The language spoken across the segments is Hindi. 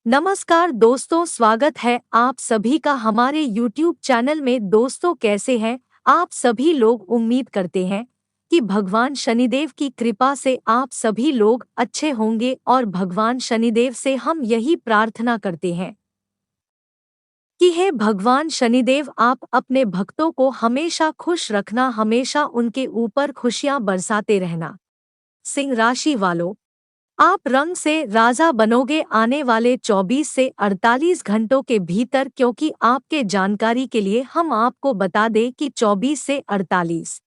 नमस्कार दोस्तों, स्वागत है आप सभी का हमारे YouTube चैनल में। दोस्तों, कैसे हैं आप सभी लोग? उम्मीद करते हैं कि भगवान शनिदेव की कृपा से आप सभी लोग अच्छे होंगे और भगवान शनिदेव से हम यही प्रार्थना करते हैं कि हे भगवान शनिदेव, आप अपने भक्तों को हमेशा खुश रखना, हमेशा उनके ऊपर खुशियां बरसाते रहना। सिंह राशि वालों, आप रंग से राजा बनोगे आने वाले 24 से 48 घंटों के भीतर, क्योंकि आपके जानकारी के लिए हम आपको बता दें कि 24 से 48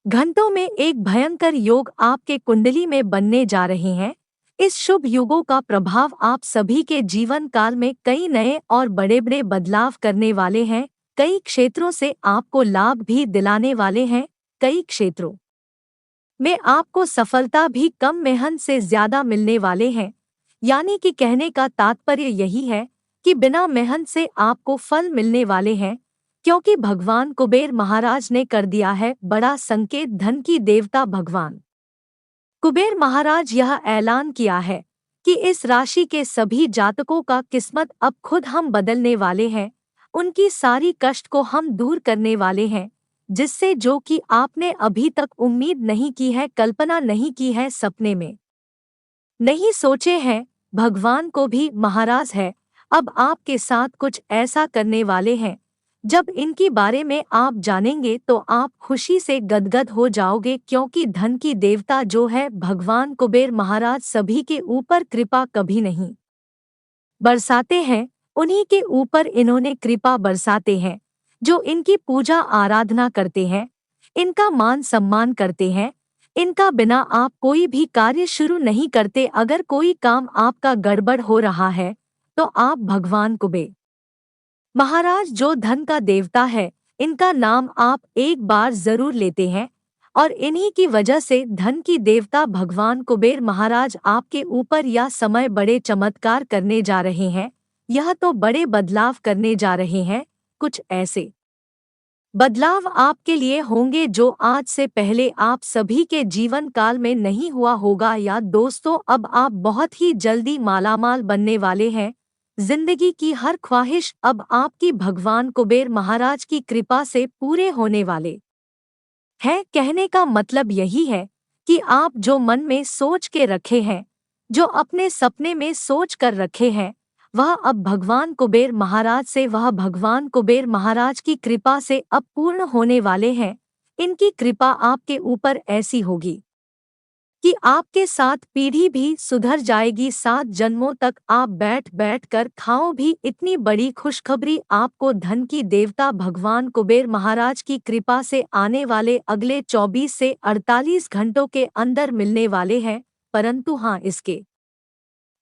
घंटों में एक भयंकर योग आपके कुंडली में बनने जा रहे हैं। इस शुभ युगों का प्रभाव आप सभी के जीवन काल में कई नए और बड़े बड़े बदलाव करने वाले हैं। कई क्षेत्रों से आपको लाभ भी दिलाने वाले हैं। कई क्षेत्रों में आपको सफलता भी कम मेहनत से ज्यादा मिलने वाले हैं। यानी कि कहने का तात्पर्य यही है कि बिना मेहनत से आपको फल मिलने वाले हैं, क्योंकि भगवान कुबेर महाराज ने कर दिया है बड़ा संकेत। धन की देवता भगवान कुबेर महाराज यह ऐलान किया है कि इस राशि के सभी जातकों का किस्मत अब खुद हम बदलने वाले हैं। उनकी सारी कष्ट को हम दूर करने वाले हैं, जिससे जो कि आपने अभी तक उम्मीद नहीं की है, कल्पना नहीं की है, सपने में नहीं सोचे हैं, भगवान को भी महाराज है अब आपके साथ कुछ ऐसा करने वाले हैं। जब इनकी बारे में आप जानेंगे तो आप खुशी से गदगद हो जाओगे, क्योंकि धन की देवता जो है भगवान कुबेर महाराज सभी के ऊपर कृपा कभी नहीं बरसाते हैं, उन्हीं के ऊपर इन्होंने कृपा बरसाते हैं जो इनकी पूजा आराधना करते हैं, इनका मान सम्मान करते हैं। इनका बिना आप कोई भी कार्य शुरू नहीं करते। अगर कोई काम आपका गड़बड़ हो रहा है तो आप भगवान कुबेर महाराज जो धन का देवता है, इनका नाम आप एक बार जरूर लेते हैं, और इन्हीं की वजह से धन की देवता भगवान कुबेर महाराज आपके ऊपर यह समय बड़े चमत्कार करने जा रहे हैं। यह तो बड़े बदलाव करने जा रहे हैं। कुछ ऐसे बदलाव आपके लिए होंगे जो आज से पहले आप सभी के जीवन काल में नहीं हुआ होगा। या दोस्तों, अब आप बहुत ही जल्दी मालामाल बनने वाले हैं। जिंदगी की हर ख्वाहिश अब आपकी भगवान कुबेर महाराज की कृपा से पूरे होने वाले हैं। कहने का मतलब यही है कि आप जो मन में सोच के रखे हैं, जो अपने सपने में सोच कर रखे हैं, वह अब भगवान कुबेर महाराज से, वह भगवान कुबेर महाराज की कृपा से अब पूर्ण होने वाले हैं। इनकी कृपा आपके ऊपर ऐसी होगी कि आपके साथ पीढ़ी भी सुधर जाएगी। 7 जन्मों तक आप बैठ बैठ कर खाओ भी। इतनी बड़ी खुशखबरी आपको धन की देवता भगवान कुबेर महाराज की कृपा से आने वाले अगले 24 से 48 घंटों के अंदर मिलने वाले हैं। परंतु हाँ, इसके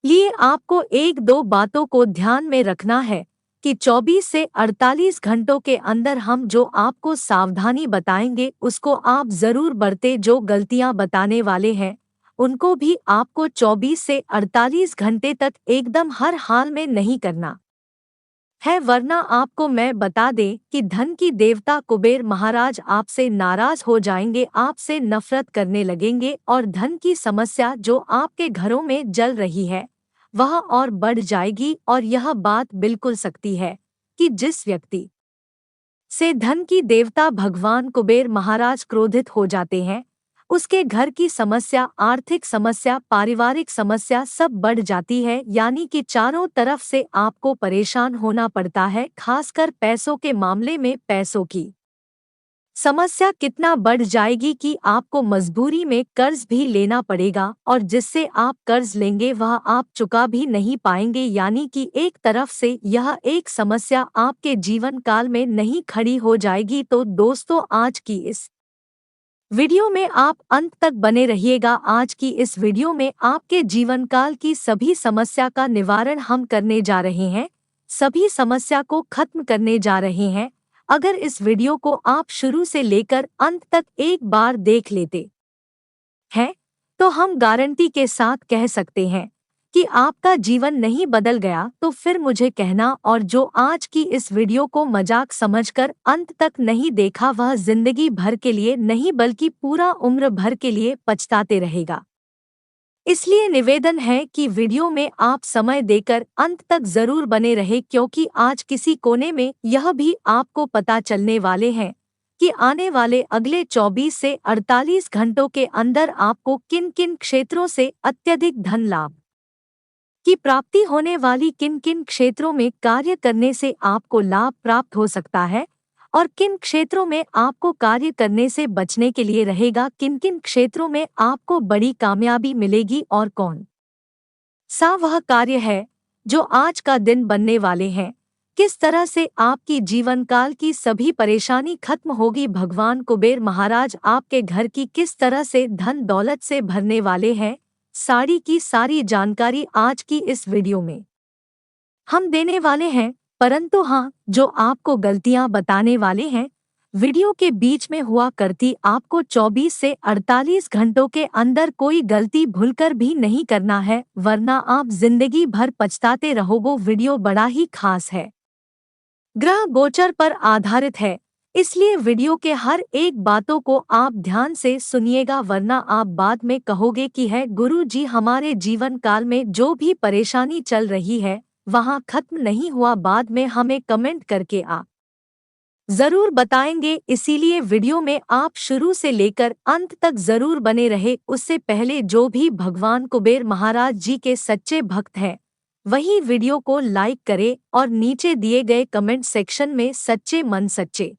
लिए आपको एक दो बातों को ध्यान में रखना है कि 24 से 48 घंटों के अंदर हम जो आपको सावधानी बताएंगे उसको आप जरूर बरते। जो गलतियां बताने वाले हैं उनको भी आपको 24 से 48 घंटे तक एकदम हर हाल में नहीं करना है, वरना आपको मैं बता दें कि धन की देवता कुबेर महाराज आपसे नाराज हो जाएंगे, आपसे नफरत करने लगेंगे, और धन की समस्या जो आपके घरों में जल रही है वह और बढ़ जाएगी। और यह बात बिल्कुल सकती है कि जिस व्यक्ति से धन की देवता भगवान कुबेर महाराज क्रोधित हो जाते हैं, उसके घर की समस्या, आर्थिक समस्या, पारिवारिक समस्या सब बढ़ जाती है। यानी कि चारों तरफ से आपको परेशान होना पड़ता है। खासकर पैसों के मामले में पैसों की समस्या कितना बढ़ जाएगी कि आपको मजबूरी में कर्ज भी लेना पड़ेगा, और जिससे आप कर्ज लेंगे वह आप चुका भी नहीं पाएंगे। यानी कि एक तरफ से यह एक समस्या आपके जीवन काल में नहीं खड़ी हो जाएगी। तो दोस्तों, आज की इस वीडियो में आप अंत तक बने रहिएगा। आज की इस वीडियो में आपके जीवन काल की सभी समस्या का निवारण हम करने जा रहे हैं, सभी समस्या को खत्म करने जा रहे हैं। अगर इस वीडियो को आप शुरू से लेकर अंत तक एक बार देख लेते हैं तो हम गारंटी के साथ कह सकते हैं कि आपका जीवन नहीं बदल गया तो फिर मुझे कहना। और जो आज की इस वीडियो को मजाक समझकर अंत तक नहीं देखा वह जिंदगी भर के लिए नहीं बल्कि पूरा उम्र भर के लिए पछताते रहेगा। इसलिए निवेदन है कि वीडियो में आप समय देकर अंत तक जरूर बने रहे, क्योंकि आज किसी कोने में यह भी आपको पता चलने वाले हैं कि आने वाले अगले 24 से 48 घंटों के अंदर आपको किन किन क्षेत्रों से अत्यधिक धन लाभ की प्राप्ति होने वाली, किन किन क्षेत्रों में कार्य करने से आपको लाभ प्राप्त हो सकता है और किन क्षेत्रों में आपको कार्य करने से बचने के लिए रहेगा, किन किन क्षेत्रों में आपको बड़ी कामयाबी मिलेगी और कौन सा वह कार्य है जो आज का दिन बनने वाले हैं, किस तरह से आपकी जीवन काल की सभी परेशानी खत्म होगी, भगवान कुबेर महाराज आपके घर की किस तरह से धन दौलत से भरने वाले हैं, सारी की सारी जानकारी आज की इस वीडियो में हम देने वाले हैं। परंतु हाँ, जो आपको गलतियां बताने वाले हैं वीडियो के बीच में हुआ करती, आपको 24 से 48 घंटों के अंदर कोई गलती भूलकर भी नहीं करना है, वरना आप जिंदगी भर पछताते रहोगे। वीडियो बड़ा ही खास है, ग्रह गोचर पर आधारित है, इसलिए वीडियो के हर एक बातों को आप ध्यान से सुनिएगा, वरना आप बाद में कहोगे कि है गुरु जी, हमारे जीवन काल में जो भी परेशानी चल रही है वहाँ खत्म नहीं हुआ, बाद में हमें कमेंट करके आप जरूर बताएंगे। इसीलिए वीडियो में आप शुरू से लेकर अंत तक जरूर बने रहे। उससे पहले जो भी भगवान कुबेर महाराज जी के सच्चे भक्त हैं वही वीडियो को लाइक करे और नीचे दिए गए कमेंट सेक्शन में सच्चे मन सच्चे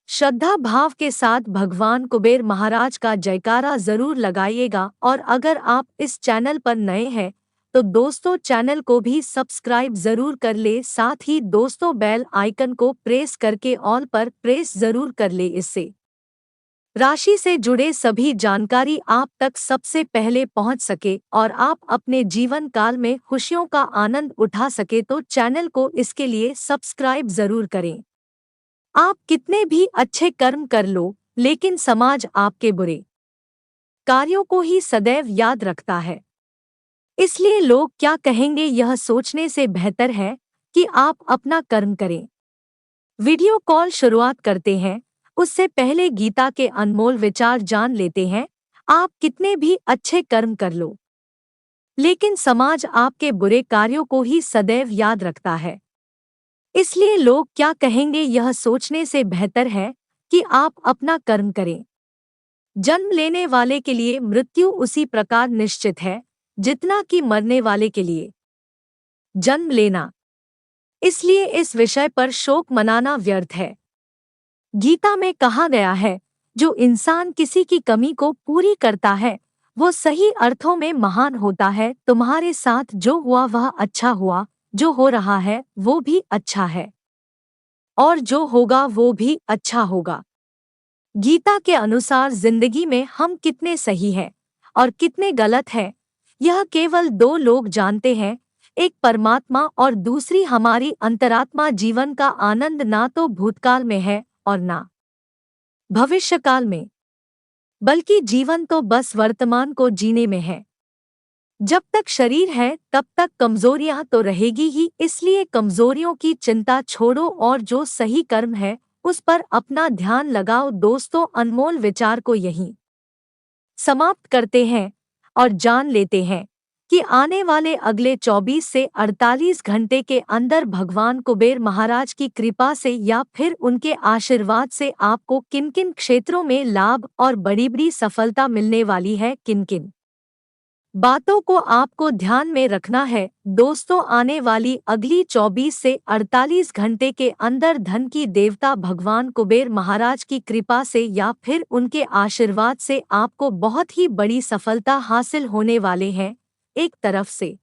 श्रद्धा भाव के साथ भगवान कुबेर महाराज का जयकारा जरूर लगाइएगा। और अगर आप इस चैनल पर नए हैं तो दोस्तों चैनल को भी सब्सक्राइब जरूर कर ले, साथ ही दोस्तों बेल आइकन को प्रेस करके ऑल पर प्रेस जरूर कर ले, इससे राशि से जुड़े सभी जानकारी आप तक सबसे पहले पहुंच सके और आप अपने जीवन काल में खुशियों का आनंद उठा सके। तो चैनल को इसके लिए सब्सक्राइब जरूर करें। आप कितने भी अच्छे कर्म कर लो, लेकिन समाज आपके बुरे कार्यों को ही सदैव याद रखता है, इसलिए लोग क्या कहेंगे यह सोचने से बेहतर है कि आप अपना कर्म करें। वीडियो कॉल शुरुआत करते हैं उससे पहले गीता के अनमोल विचार जान लेते हैं। आप कितने भी अच्छे कर्म कर लो, लेकिन समाज आपके बुरे कार्यों को ही सदैव याद रखता है, इसलिए लोग क्या कहेंगे यह सोचने से बेहतर है कि आप अपना कर्म करें। जन्म लेने वाले के लिए मृत्यु उसी प्रकार निश्चित है जितना कि मरने वाले के लिए जन्म लेना, इसलिए इस विषय पर शोक मनाना व्यर्थ है। गीता में कहा गया है, जो इंसान किसी की कमी को पूरी करता है वो सही अर्थों में महान होता है। तुम्हारे साथ जो हुआ वह अच्छा हुआ, जो हो रहा है वो भी अच्छा है और जो होगा वो भी अच्छा होगा। गीता के अनुसार जिंदगी में हम कितने सही हैं और कितने गलत हैं यह केवल दो लोग जानते हैं, एक परमात्मा और दूसरी हमारी अंतरात्मा। जीवन का आनंद ना तो भूतकाल में है और ना भविष्यकाल में, बल्कि जीवन तो बस वर्तमान को जीने में है। जब तक शरीर है तब तक कमजोरियां तो रहेगी ही, इसलिए कमजोरियों की चिंता छोड़ो और जो सही कर्म है उस पर अपना ध्यान लगाओ। दोस्तों अनमोल विचार को यहीं समाप्त करते हैं और जान लेते हैं कि आने वाले अगले 24 से 48 घंटे के अंदर भगवान कुबेर महाराज की कृपा से या फिर उनके आशीर्वाद से आपको किन किन क्षेत्रों में लाभ और बड़ी बड़ी सफलता मिलने वाली है, किन किन बातों को आपको ध्यान में रखना है। दोस्तों आने वाली अगली 24 से 48 घंटे के अंदर धन की देवता भगवान कुबेर महाराज की कृपा से या फिर उनके आशीर्वाद से आपको बहुत ही बड़ी सफलता हासिल होने वाले हैं। एक तरफ से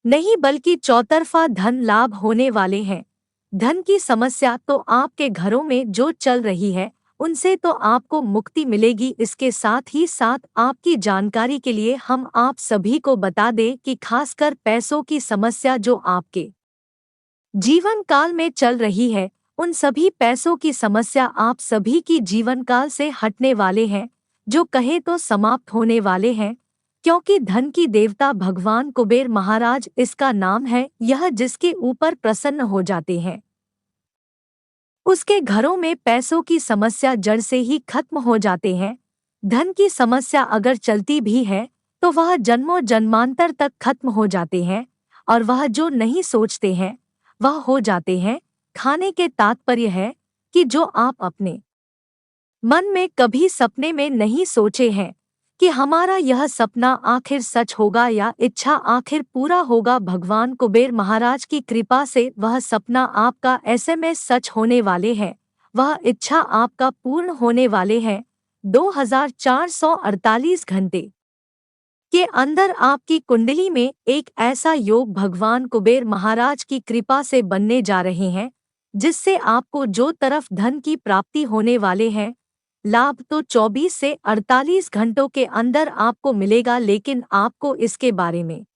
नहीं बल्कि चौतरफा धन लाभ होने वाले हैं। धन की समस्या तो आपके घरों में जो चल रही है उनसे तो आपको मुक्ति मिलेगी। इसके साथ ही साथ आपकी जानकारी के लिए हम आप सभी को बता दें कि खासकर पैसों की समस्या जो आपके जीवन काल में चल रही है उन सभी पैसों की समस्या आप सभी की जीवन काल से हटने वाले हैं, जो कहे तो समाप्त होने वाले हैं, क्योंकि धन की देवता भगवान कुबेर महाराज इसका नाम है। यह जिसके ऊपर प्रसन्न हो जाते हैं उसके घरों में पैसों की समस्या जड़ से ही खत्म हो जाते हैं। धन की समस्या अगर चलती भी है तो वह जन्मों जन्मांतर तक खत्म हो जाते हैं, और वह जो नहीं सोचते हैं वह हो जाते हैं। खाने के तात्पर्य है कि जो आप अपने मन में कभी सपने में नहीं सोचे हैं कि हमारा यह सपना आखिर सच होगा या इच्छा आखिर पूरा होगा। भगवान कुबेर महाराज की कृपा से वह सपना आपका एसएमएस सच होने वाले हैं, वह इच्छा आपका पूर्ण होने वाले हैं। 2448 घंटे के अंदर आपकी कुंडली में एक ऐसा योग भगवान कुबेर महाराज की कृपा से बनने जा रहे हैं, जिससे आपको जो तरफ धन की प्राप्ति होने वाले हैं, लाभ तो 24 से 48 घंटों के अंदर आपको मिलेगा। लेकिन आपको इसके बारे में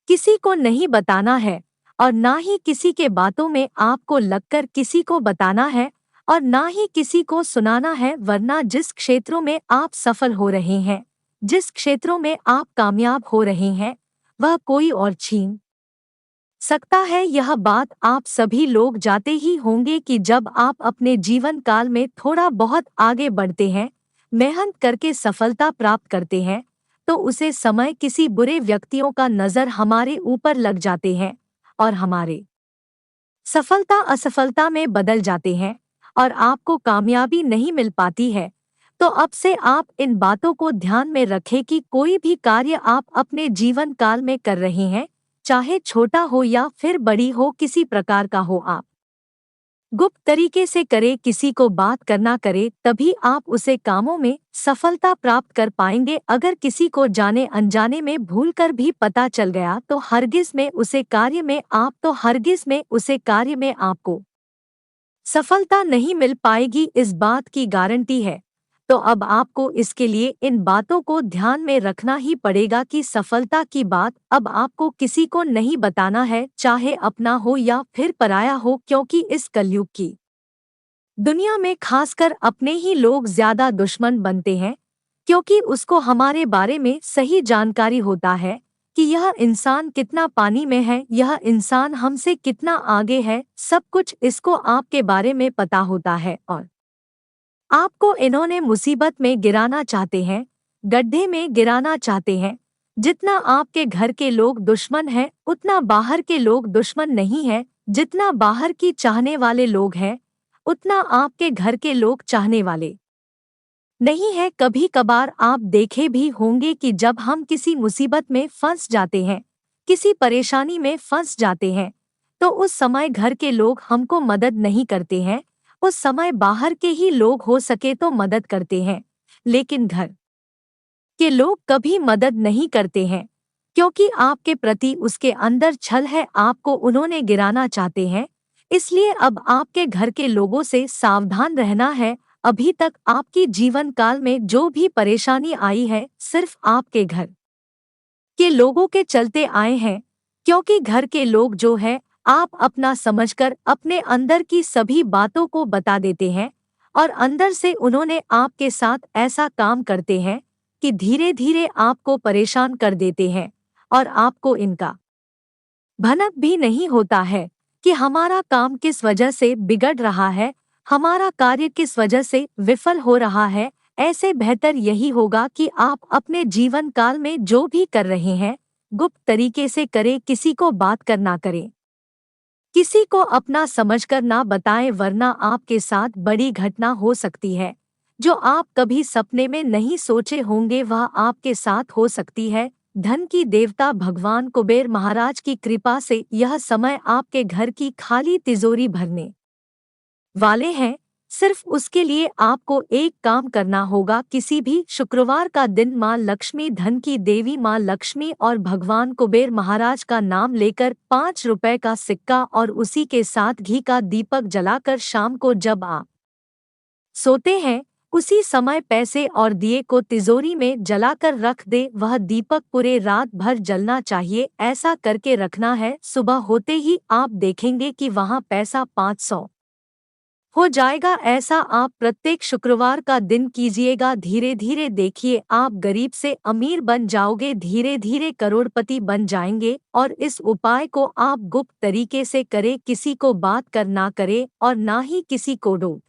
किसी को नहीं बताना है, और ना ही किसी के बातों में आपको लगकर किसी को बताना है, और ना ही किसी को सुनाना है। वरना जिस क्षेत्रों में आप सफल हो रहे हैं, जिस क्षेत्रों में आप कामयाब हो रहे हैं, वह कोई और छीन सकता है। यह बात आप सभी लोग जाते ही होंगे कि जब आप अपने जीवन काल में थोड़ा बहुत आगे बढ़ते हैं, मेहनत करके सफलता प्राप्त करते हैं, तो उसे समय किसी बुरे व्यक्तियों का नजर हमारे ऊपर लग जाते हैं, और हमारे सफलता असफलता में बदल जाते हैं, और आपको कामयाबी नहीं मिल पाती है। तो अब से आप इन बातों को ध्यान में रखें कि कोई भी कार्य आप अपने जीवन काल में कर रहे हैं, चाहे छोटा हो या फिर बड़ी हो, किसी प्रकार का हो, आप गुप्त तरीके से करे, किसी को बात करना करे, तभी आप उसे कामों में सफलता प्राप्त कर पाएंगे। अगर किसी को जाने अनजाने में भूलकर भी पता चल गया तो हरगिज में उसे कार्य में आपको सफलता नहीं मिल पाएगी, इस बात की गारंटी है। तो अब आपको इसके लिए इन बातों को ध्यान में रखना ही पड़ेगा कि सफलता की बात अब आपको किसी को नहीं बताना है, चाहे अपना हो या फिर पराया हो, क्योंकि इस कलयुग की दुनिया में खासकर अपने ही लोग ज्यादा दुश्मन बनते हैं, क्योंकि उसको हमारे बारे में सही जानकारी होता है कि यह इंसान कितना पानी में है, यह इंसान हमसे कितना आगे है। सब कुछ इसको आपके बारे में पता होता है, और आपको इन्होंने मुसीबत में गिराना चाहते हैं, गड्ढे में गिराना चाहते हैं। जितना आपके घर के लोग दुश्मन हैं, उतना बाहर के लोग दुश्मन नहीं हैं। जितना बाहर की चाहने वाले लोग हैं, उतना आपके घर के लोग चाहने वाले नहीं है। कभी कभार आप देखे भी होंगे कि जब हम किसी मुसीबत में फंस जाते हैं, किसी परेशानी में फंस जाते हैं, तो उस समय घर के लोग हमको मदद नहीं करते हैं, उस समय बाहर के ही लोग हो सके तो मदद करते हैं। लेकिन घर के लोग कभी मदद नहीं करते हैं, क्योंकि आपके प्रति उसके अंदर छल है, आपको उन्होंने गिराना चाहते हैं। इसलिए अब आपके घर के लोगों से सावधान रहना है। अभी तक आपकी जीवन काल में जो भी परेशानी आई है, सिर्फ आपके घर के लोगों के चलते आए हैं, क्योंकि घर के लोग जो है, आप अपना समझकर अपने अंदर की सभी बातों को बता देते हैं, और अंदर से उन्होंने आपके साथ ऐसा काम करते हैं कि धीरे धीरे आपको परेशान कर देते हैं, और आपको इनका भनक भी नहीं होता है कि हमारा काम किस वजह से बिगड़ रहा है, हमारा कार्य किस वजह से विफल हो रहा है। ऐसे बेहतर यही होगा कि आप अपने जीवन काल में जो भी कर रहे हैं, गुप्त तरीके से करें, किसी को बात करना करें, किसी को अपना समझकर ना बताएं, वरना आपके साथ बड़ी घटना हो सकती है जो आप कभी सपने में नहीं सोचे होंगे, वह आपके साथ हो सकती है। धन की देवता भगवान कुबेर महाराज की कृपा से यह समय आपके घर की खाली तिजोरी भरने वाले हैं। सिर्फ उसके लिए आपको एक काम करना होगा, किसी भी शुक्रवार का दिन माँ लक्ष्मी, धन की देवी माँ लक्ष्मी और भगवान कुबेर महाराज का नाम लेकर 5 रुपए का सिक्का और उसी के साथ घी का दीपक जलाकर शाम को जब आप सोते हैं, उसी समय पैसे और दिए को तिजोरी में जलाकर रख दे। वह दीपक पूरे रात भर जलना चाहिए, ऐसा करके रखना है। सुबह होते ही आप देखेंगे कि वहाँ पैसा 500 हो जाएगा। ऐसा आप प्रत्येक शुक्रवार का दिन कीजिएगा। धीरे धीरे देखिए, आप गरीब से अमीर बन जाओगे, धीरे धीरे करोड़पति बन जाएंगे। और इस उपाय को आप गुप्त तरीके से करें, किसी को बात कर ना करें, और ना ही किसी को डो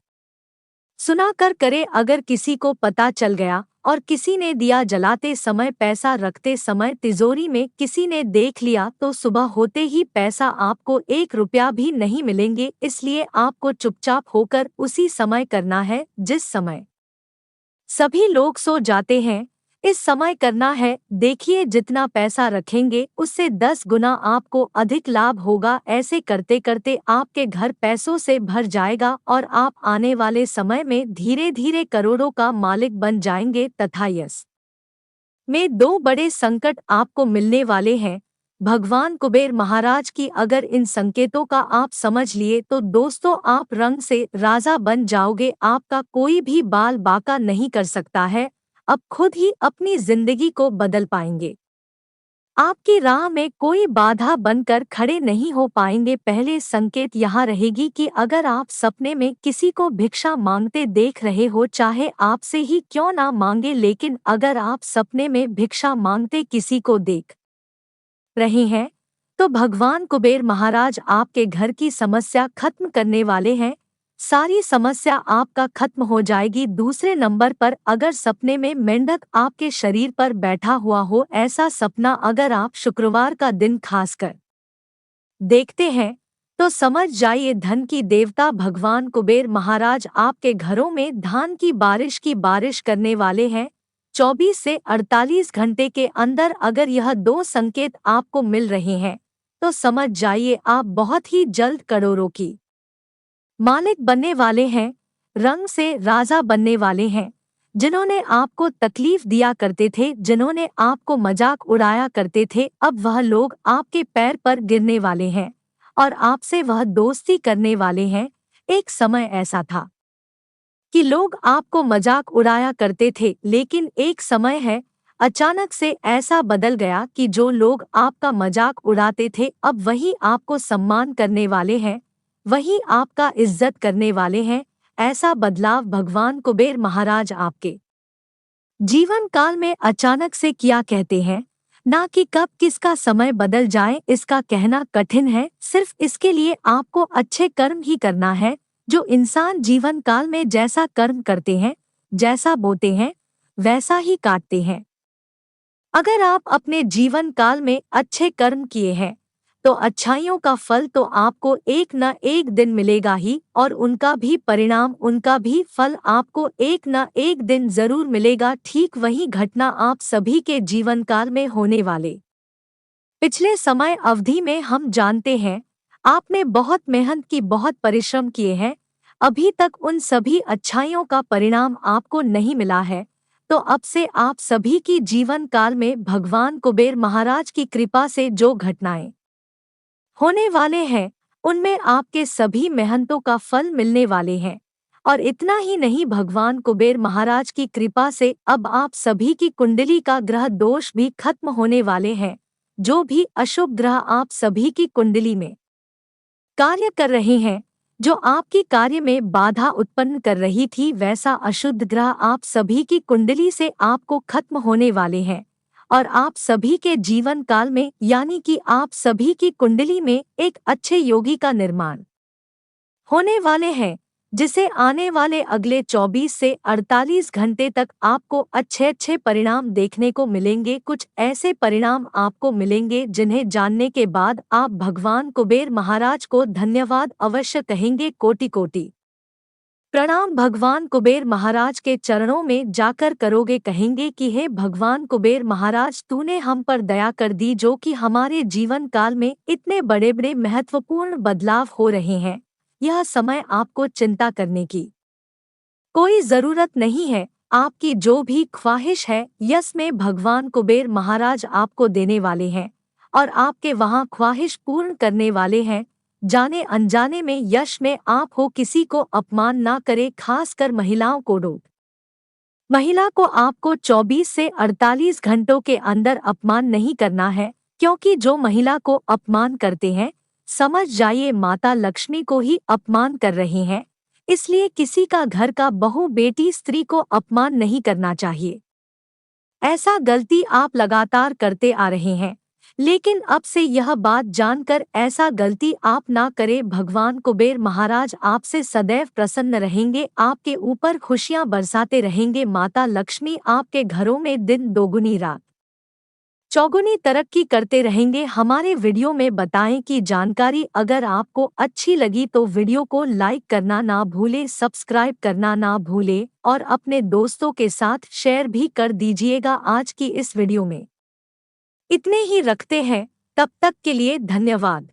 सुना कर करे। अगर किसी को पता चल गया और किसी ने दिया जलाते समय, पैसा रखते समय तिजोरी में किसी ने देख लिया तो सुबह होते ही पैसा आपको 1 रुपया भी नहीं मिलेंगे। इसलिए आपको चुपचाप होकर उसी समय करना है जिस समय सभी लोग सो जाते हैं। इस समय करना है। देखिए, जितना पैसा रखेंगे उससे 10 गुना आपको अधिक लाभ होगा। ऐसे करते करते आपके घर पैसों से भर जाएगा और आप आने वाले समय में धीरे धीरे करोड़ों का मालिक बन जाएंगे। तथा यस में 2 बड़े संकट आपको मिलने वाले हैं भगवान कुबेर महाराज की। अगर इन संकेतों का आप समझ लिए तो दोस्तों, आप रंग से राजा बन जाओगे। आपका कोई भी बाल बाका नहीं कर सकता है। अब खुद ही अपनी जिंदगी को बदल पाएंगे। आपकी राह में कोई बाधा बनकर खड़े नहीं हो पाएंगे। पहले संकेत यहाँ रहेगी कि अगर आप सपने में किसी को भिक्षा मांगते देख रहे हो, चाहे आपसे ही क्यों ना मांगे, लेकिन अगर आप सपने में भिक्षा मांगते किसी को देख रहे हैं तो भगवान कुबेर महाराज आपके घर की समस्या खत्म करने वाले हैं। सारी समस्या आपका खत्म हो जाएगी। दूसरे नंबर पर, अगर सपने में मेंढक आपके शरीर पर बैठा हुआ हो, ऐसा सपना अगर आप शुक्रवार का दिन खासकर देखते हैं तो समझ जाइए धन की देवता भगवान कुबेर महाराज आपके घरों में धान की बारिश करने वाले हैं। 24 से 48 घंटे के अंदर अगर यह 2 संकेत आपको मिल रहे हैं तो समझ जाइए आप बहुत ही जल्द करोड़ों की मालिक बनने वाले हैं। रंग से राजा बनने वाले हैं। जिन्होंने आपको तकलीफ दिया करते थे, जिन्होंने आपको मजाक उड़ाया करते थे, अब वह लोग आपके पैर पर गिरने वाले हैं और आपसे वह दोस्ती करने वाले हैं। एक समय ऐसा था कि लोग आपको मजाक उड़ाया करते थे, लेकिन एक समय है अचानक से ऐसा बदल गया कि जो लोग आपका मजाक उड़ाते थे अब वही आपको सम्मान करने वाले हैं, वही आपका इज्जत करने वाले हैं। ऐसा बदलाव भगवान कुबेर महाराज आपके जीवन काल में अचानक से किया कहते हैं। ना कि कब किसका समय बदल जाए इसका कहना कठिन है। सिर्फ इसके लिए आपको अच्छे कर्म ही करना है। जो इंसान जीवन काल में जैसा कर्म करते हैं, जैसा बोते हैं, वैसा ही काटते हैं। अगर आप अपने जीवन काल में अच्छे कर्म किए हैं तो अच्छाइयों का फल तो आपको एक न एक दिन मिलेगा ही, और उनका भी परिणाम, उनका भी फल आपको एक न एक दिन जरूर मिलेगा। ठीक वही घटना आप सभी के जीवन काल में होने वाले पिछले समय अवधि में हम जानते हैं। आपने बहुत मेहनत की, बहुत परिश्रम किए हैं, अभी तक उन सभी अच्छाइयों का परिणाम आपको नहीं मिला है। तो अब से आप सभी की जीवन काल में भगवान कुबेर महाराज की कृपा से जो घटनाएं होने वाले हैं उनमें आपके सभी मेहनतों का फल मिलने वाले हैं। और इतना ही नहीं, भगवान कुबेर महाराज की कृपा से अब आप सभी की कुंडली का ग्रह दोष भी खत्म होने वाले हैं। जो भी अशुभ ग्रह आप सभी की कुंडली में कार्य कर रहे हैं, जो आपकी कार्य में बाधा उत्पन्न कर रही थी, वैसा अशुद्ध ग्रह आप सभी की कुंडली से आपको खत्म होने वाले हैं। और आप सभी के जीवन काल में, यानी कि आप सभी की कुंडली में एक अच्छे योगी का निर्माण होने वाले हैं, जिसे आने वाले अगले 24 से 48 घंटे तक आपको अच्छे अच्छे परिणाम देखने को मिलेंगे। कुछ ऐसे परिणाम आपको मिलेंगे जिन्हें जानने के बाद आप भगवान कुबेर महाराज को धन्यवाद अवश्य कहेंगे। कोटि कोटि प्रणाम भगवान कुबेर महाराज के चरणों में जाकर करोगे, कहेंगे कि हे भगवान कुबेर महाराज, तूने हम पर दया कर दी, जो कि हमारे जीवन काल में इतने बड़े बड़े महत्वपूर्ण बदलाव हो रहे हैं। यह समय आपको चिंता करने की कोई जरूरत नहीं है। आपकी जो भी ख्वाहिश है यस में भगवान कुबेर महाराज आपको देने वाले हैं और आपके वहां ख्वाहिश पूर्ण करने वाले हैं। जाने अनजाने में यश में आप हो, किसी को अपमान ना करे, खासकर महिलाओं को रोक। महिला को आपको 24 से 48 घंटों के अंदर अपमान नहीं करना है, क्योंकि जो महिला को अपमान करते हैं समझ जाइए माता लक्ष्मी को ही अपमान कर रहे हैं। इसलिए किसी का घर का बहू, बेटी, स्त्री को अपमान नहीं करना चाहिए। ऐसा गलती आप लगातार करते आ रहे हैं। लेकिन अब से यह बात जानकर ऐसा गलती आप ना करें। भगवान कुबेर महाराज आपसे सदैव प्रसन्न रहेंगे, आपके ऊपर खुशियां बरसाते रहेंगे। माता लक्ष्मी आपके घरों में दिन दोगुनी रात चौगुनी तरक्की करते रहेंगे। हमारे वीडियो में बताएं कि जानकारी अगर आपको अच्छी लगी तो वीडियो को लाइक करना ना भूलें, सब्सक्राइब करना ना भूलें और अपने दोस्तों के साथ शेयर भी कर दीजिएगा। आज की इस वीडियो में इतने ही रखते हैं, तब तक के लिए धन्यवाद।